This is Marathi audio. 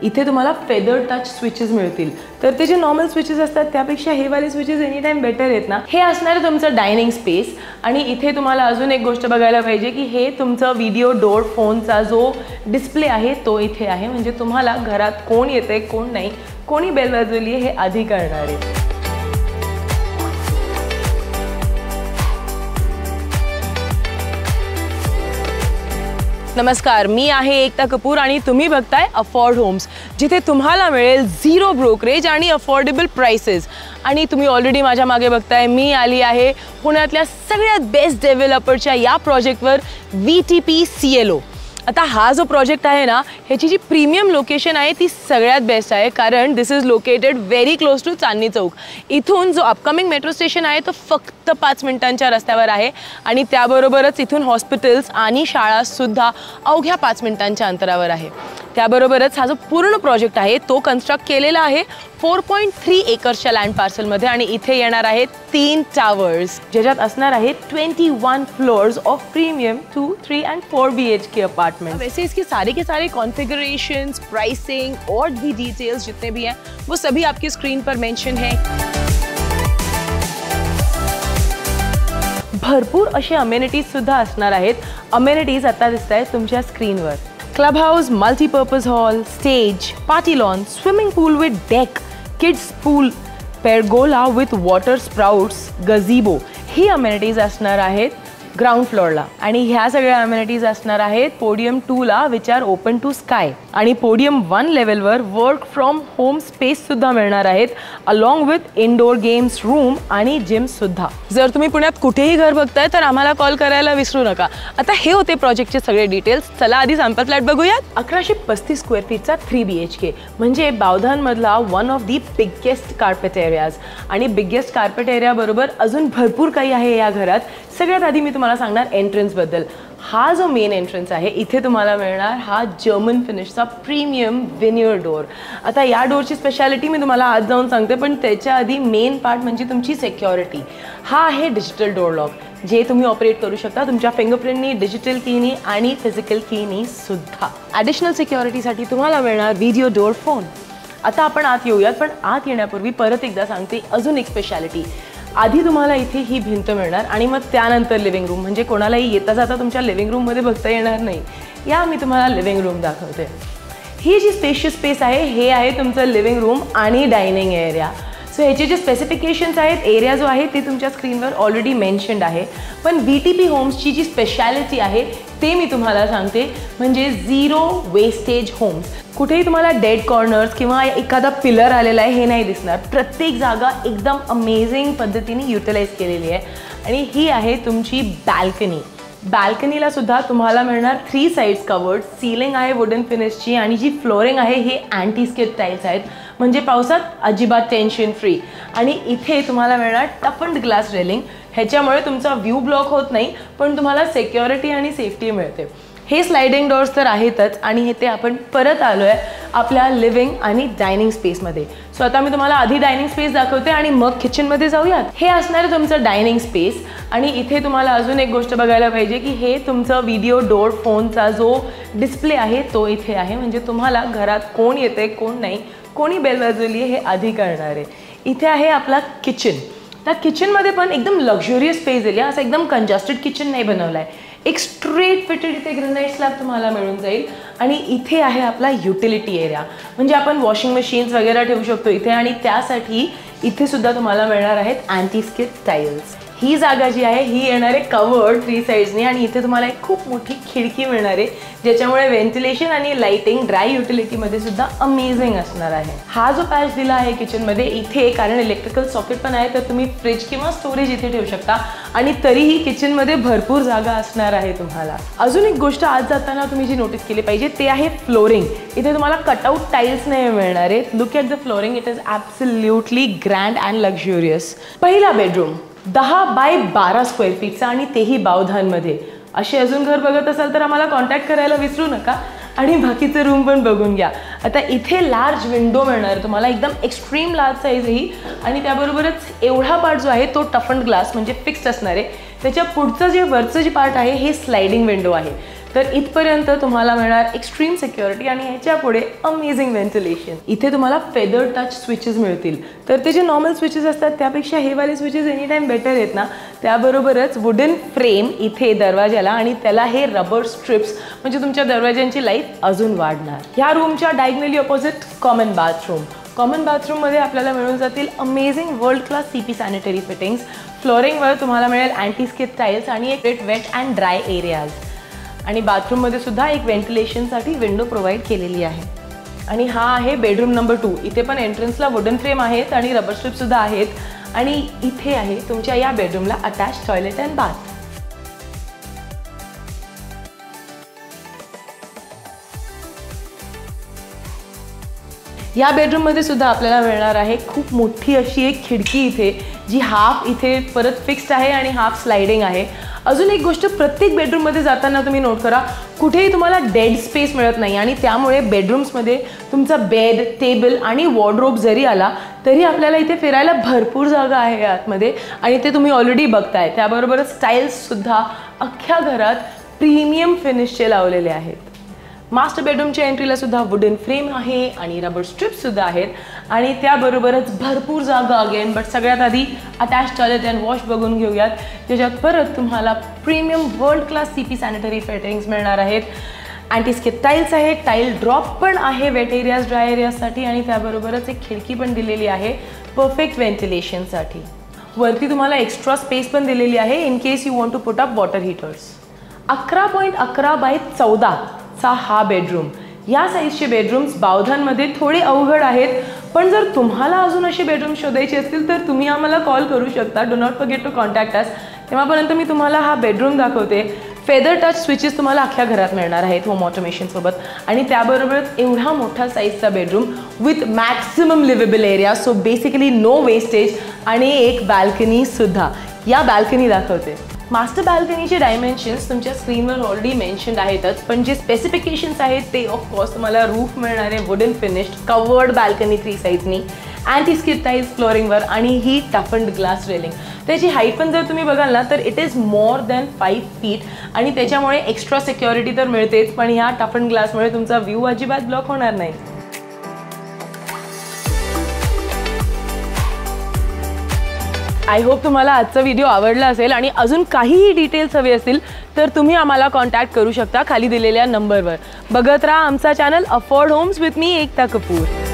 इथे तुम्हाला फेदर टच स्विचेस मिळतील, तर ते जे नॉर्मल स्विचेस असतात त्यापेक्षा हे वाले स्विचेस एनी टाइम बेटर आहेत ना. हे असणार आहे तुमचं डायनिंग स्पेस. आणि इथे तुम्हाला अजून एक गोष्ट बघायला पाहिजे की हे तुमचं व्हिडिओ डोर फोनचा जो डिस्प्ले आहे तो इथे आहे, म्हणजे तुम्हाला घरात कोण येते कोण नाही, कोणी बेल वाजवली हे आधी कळणार आहे. नमस्कार, मी आहे एकता कपूर आणि तुम्ही बघताय अफोर्ड होम्स, जिथे तुम्हाला मिळेल झिरो ब्रोकरेज आणि अफोर्डेबल प्राइसेस. आणि तुम्ही ऑलरेडी माझ्या मागे बघताय, मी आली आहे पुण्यातल्या सगळ्यात बेस्ट डेव्हलपरच्या या प्रोजेक्टवर, VTP CLO. आता हा जो प्रोजेक्ट आहे ना, ह्याची जी प्रीमियम लोकेशन आहे ती सगळ्यात बेस्ट आहे, कारण this is located very close to Chandni Chowk. इथून जो अपकमिंग मेट्रो स्टेशन आहे तो फक्त 5 मिनिटांच्या रस्त्यावर आहे आणि त्याबरोबरच इथून हॉस्पिटल्स आणि शाळासुद्धा अवघ्या 5 मिनिटांच्या अंतरावर आहे. त्याबरोबरच हा जो पूर्ण प्रोजेक्ट आहे तो कन्स्ट्रक्ट केलेला आहे 4.3 एकर्सच्या लँड पार्सलमध्ये आणि इथे येणार आहेत 3 टावर्स, ज्याच्यात असणार आहेत 21 floors of premium 2, 3 and 4 BHK apartment. वैसे इसके सारे के सारे कॉन्फ़िगरेशंस, प्राइसिंग और भी डिटेल्स जितने भी हैं वो सभी आपकी स्क्रीन पर मेंशन है. भरपूर असे अमेनिटीज सुद्धा असणार आहेत. अमेनिटीज आता दिसत आहेत तुमच्या स्क्रीनवर. Club house, multipurpose hall, stage, party lawn, swimming pool with deck, kids pool, pergola with water sprouts, gazebo, ही अमेनिटीज असणार आहेत ग्राउंड फ्लोअरला. आणि ह्या सगळ्या अमेनिटीज असणार आहेत पोडियम 2ला, which are open to sky. आणि पोडियम 1 लेवलवर वर्क फ्रॉम होम स्पेस सुद्धा मिळणार आहेत, along with indoor games room आणि जिम सुद्धा. जर तुम्ही पुण्यात कुठेही घर बघताय तर आम्हाला कॉल करायला विसरू नका. आता हे होते प्रोजेक्टचे सगळे डिटेल्स. चला आधी सॅम्पल फ्लॅट बघूयात. 1135 स्क्वेअर फीटचा 3 BHK, म्हणजे बावधानमधला one of the biggest carpet areas. आणि बिगेस्ट कार्पेट एरिया बरोबर अजून भरपूर काही आहे या घरात. सगळ्यात आधी मी तुम्हाला सांगणार एंट्रन्स बद्दल. हा जो मेन एंट्रन्स आहे इथे तुम्हाला मिळणार हा जर्मन फिनिशचा प्रीमियम विनियर डोर. आता या डोरची स्पेशालिटी मी तुम्हाला आज जाऊन सांगते, पण त्याच्या आधी मेन पार्ट म्हणजे तुमची सिक्युरिटी. हा आहे डिजिटल डोर लॉक, जे तुम्ही ऑपरेट करू शकता तुमच्या फिंगरप्रिंटनी, डिजिटल कीनी आणि फिजिकल कीनी सुद्धा. ॲडिशनल सिक्युरिटीसाठी तुम्हाला मिळणार व्हिडिओ डोर फोन. आता आपण आत येऊयात, पण आत येण्यापूर्वी परत एकदा सांगते अजून एक स्पेशालिटी. आधी तुम्हाला इथे ही भिंत मिळणार आणि मग त्यानंतर लिव्हिंग रूम, म्हणजे कोणालाही येता जाता तुमच्या लिव्हिंग रूममध्ये बघता येणार नाही. या मी तुम्हाला लिव्हिंग रूम दाखवते. ही जी स्पेशियस स्पेस आहे हे आहे तुमचं लिव्हिंग रूम आणि डायनिंग एरिया. सो ह्याचे जे स्पेसिफिकेशन्स आहेत, एरिया जो आहे ते तुमच्या स्क्रीनवर ऑलरेडी मेन्शन्ड आहे. पण VTP होम्सची जी स्पेशालिटी आहे ते मी तुम्हाला सांगते, म्हणजे झिरो वेस्टेज होम्स. कुठेही तुम्हाला डेड कॉर्नर्स किंवा एखादा पिलर आलेला आहे हे नाही दिसणार. प्रत्येक जागा एकदम अमेझिंग पद्धतीने युटिलाइज केलेली आहे. आणि ही आहे तुमची बॅल्कनी. बॅल्कनीला सुद्धा तुम्हाला मिळणार 3 साइड्स कवर्ड. सीलिंग आहे वुडन फिनिशची आणि जी फ्लोरिंग आहे हे अँटी स्किड टाईल्स आहेत, म्हणजे पावसात अजिबात टेन्शन फ्री. आणि इथे तुम्हाला मिळणार टफन्ड ग्लास रेलिंग. ह्याच्यामुळे तुमचा व्ह्यू ब्लॉक होत नाही, पण तुम्हाला सिक्युरिटी आणि सेफ्टी मिळते. हे स्लायडिंग डोर्स तर आहेतच आणि हे ते आपण परत आलो आहे आपल्या लिव्हिंग आणि डायनिंग स्पेसमध्ये. सो आता मी तुम्हाला आधी डायनिंग स्पेस दाखवते आणि मग किचनमध्ये जाऊयात. हे असणार आहे तुमचं डायनिंग स्पेस. आणि इथे तुम्हाला अजून एक गोष्ट बघायला पाहिजे की हे तुमचं व्हिडिओ डोर फोनचा जो डिस्प्ले आहे तो इथे आहे, म्हणजे तुम्हाला घरात कोण येते कोण नाही, कोणी बेल वाजवली हे आधी कळणार आहे. इथे आहे आपला किचन. त्या किचनमध्ये पण एकदम लक्झुरियस स्पेस दिली, असं एकदम कंजस्टेड किचन नाही बनवलं आहे. एक स्ट्रेट फिटेड इथे ग्रेनाइट स्लॅब तुम्हाला मिळून जाईल. आणि इथे आहे आपला युटिलिटी एरिया, म्हणजे आपण वॉशिंग मशीन्स वगैरे ठेवू शकतो इथे. आणि त्यासाठी इथे सुद्धा तुम्हाला मिळणार आहेत अँटी स्किड टाईल्स. ही जागा जी आहे ही येणार आहे कवर्ड 3 साइड्सनी आणि इथे तुम्हाला एक खूप मोठी खिडकी मिळणार आहे, ज्याच्यामुळे व्हेंटिलेशन आणि लाइटिंग ड्राय युटिलिटीमध्ये सुद्धा अमेझिंग असणार आहे. हा जो पॅच दिला आहे किचनमध्ये इथे, कारण इलेक्ट्रिकल सॉकेट पण आहे, तर तुम्ही फ्रिज किंवा स्टोरेज इथे ठेवू शकता आणि तरीही किचनमध्ये भरपूर जागा असणार आहे तुम्हाला. अजून एक गोष्ट आज जाताना तुम्ही जी नोटीस केली पाहिजे ते आहे फ्लोरिंग. इथे तुम्हाला कटआउट टाईल्स नाही मिळणार आहेत. Look at the flooring, it is absolutely grand and luxurious. पहिला बेडरूम 10 बाय 12 स्क्वेअर फीटचा आणि तेही बावधानमध्ये. असे अजून घर बघत असाल तर आम्हाला कॉन्टॅक्ट करायला विसरू नका आणि बाकीचे रूम पण बघून घ्या. आता इथे लार्ज विंडो मिळणार तुम्हाला, एकदम एक्स्ट्रीम लार्ज साईज ही. आणि त्याबरोबरच एवढा पार्ट जो आहे तो टफन्ड ग्लास म्हणजे फिक्स्ड असणार आहे. त्याच्या पुढचं जे वरचं जे पार्ट आहे हे स्लायडिंग विंडो आहे. तर इथपर्यंत तुम्हाला मिळणार एक्स्ट्रीम सिक्युरिटी आणि ह्याच्या पुढे अमेझिंग व्हेंटिलेशन. इथे तुम्हाला फेदर टच स्विचेस मिळतील. तर ते जे नॉर्मल स्विचेस असतात त्यापेक्षा हे वाले स्विचेस एनी टाइम बेटर आहेत ना. त्याबरोबरच वुडन फ्रेम इथे दरवाजाला आणि त्याला हे रबर स्ट्रिप्स म्हणजे तुमच्या दरवाजांची लाईफ अजून वाढणार. ह्या रूमच्या diagonally opposite common bathroom. Common बाथरूममध्ये आपल्याला मिळून जातील amazing world class CP sanitary fittings. फ्लोरिंगवर तुम्हाला मिळेल अँटी स्किड टाईल्स आणि एक वेट अँड ड्राय एरियाज. आणि बाथरूममध्ये सुद्धा एक व्हेंटिलेशनसाठी विंडो प्रोव्हाइड केलेली आहे. आणि हा आहे बेडरूम नंबर 2. इथे पण एंट्रन्सला वुडन फ्रेम आहेत आणि रबर स्ट्रिप सुद्धा आहेत. आणि इथे आहे तुमच्या या बेडरूमला अटॅच टॉयलेट अँड बाथ. या बेडरूममध्ये सुद्धा आपल्याला मिळणार आहे खूप मोठी अशी एक खिडकी इथे, जी हाफ इथे परत फिक्स्ड आहे आणि हाफ स्लाइडिंग आहे. अजून एक गोष्ट प्रत्येक बेडरूममध्ये जाताना तुम्ही नोट करा, कुठेही तुम्हाला डेड स्पेस मिळत नाही आणि त्यामुळे बेडरूम्समध्ये तुमचा बेड, टेबल आणि वॉर्डरोब जरी आला तरी आपल्याला इथे फिरायला भरपूर जागा आहे आतमध्ये आणि ते तुम्ही ऑलरेडी बघताय. त्याबरोबरच टाईल्ससुद्धा अख्ख्या घरात प्रीमियम फिनिशचे लावलेले आहेत. मास्टर बेडरूमच्या एंट्रीला सुद्धा वुडन फ्रेम आहे आणि रबर स्ट्रिप्स सुद्धा आहेत आणि त्याबरोबरच भरपूर जागा अगेन. बट सगळ्यात आधी अटॅच टॉयलेट अँड वॉश बघून घेऊयात, ज्याच्यात परत तुम्हाला premium world class CP sanitary fittings मिळणार आहेत. अँटी स्किड टाईल्स आहेत, टाईल ड्रॉप पण आहे वेट एरियाज ड्राय एरियाजसाठी आणि त्याबरोबरच एक खिडकी पण दिलेली आहे परफेक्ट व्हेंटिलेशनसाठी. वरती तुम्हाला एक्स्ट्रा स्पेस पण दिलेली आहे in case you want to put up water heaters. 11.11 by 14 चा हा बेडरूम. या साईजचे बेडरूम्स बावधानमध्ये थोडे अवघड आहेत, पण जर तुम्हाला अजून असे बेडरूम शोधायचे असतील तर तुम्ही आम्हाला कॉल करू शकता. Do not forget to contact us. तेव्हापर्यंत मी तुम्हाला हा बेडरूम दाखवते. फेदर टच स्विचेस तुम्हाला अख्ख्या घरात मिळणार आहेत होम ऑटोमेशनसोबत आणि त्याबरोबरच एवढा मोठा साईजचा bedroom with maximum liveable area. So basically no wastage आणि एक बॅल्कनीसुद्धा. या बॅल्कनी दाखवते. मास्टर बॅल्कनीचे डायमेन्शन्स तुमच्या स्क्रीनवर ऑलरेडी मेन्शन्ड आहेतच, पण जे स्पेसिफिकेशन्स आहेत ते ऑफकोर्स तुम्हाला रूफ मिळणार आहे वुडन फिनिश्ड कवर्ड बॅल्कनी 3 साईजनी, अँटी स्किड टाईल्स फ्लोरिंगवर आणि ही टफन्ड ग्लास रेलिंग. त्याची हाईट पण जर तुम्ही बघाल ना तर it is more than 5 feet आणि त्याच्यामुळे एक्स्ट्रा सिक्युरिटी तर मिळतेच, पण ह्या टफन्ड ग्लासमुळे तुमचा व्ह्यू अजिबात ब्लॉक होणार नाही. आय होप तुम्हाला आजचा व्हिडिओ आवडला असेल आणि अजून काहीही डिटेल्स हवे असतील तर तुम्ही आम्हाला कॉन्टॅक्ट करू शकता खाली दिलेल्या नंबरवर. बघत राहा आमचा channel Afford Homes with me Ekta Kapoor.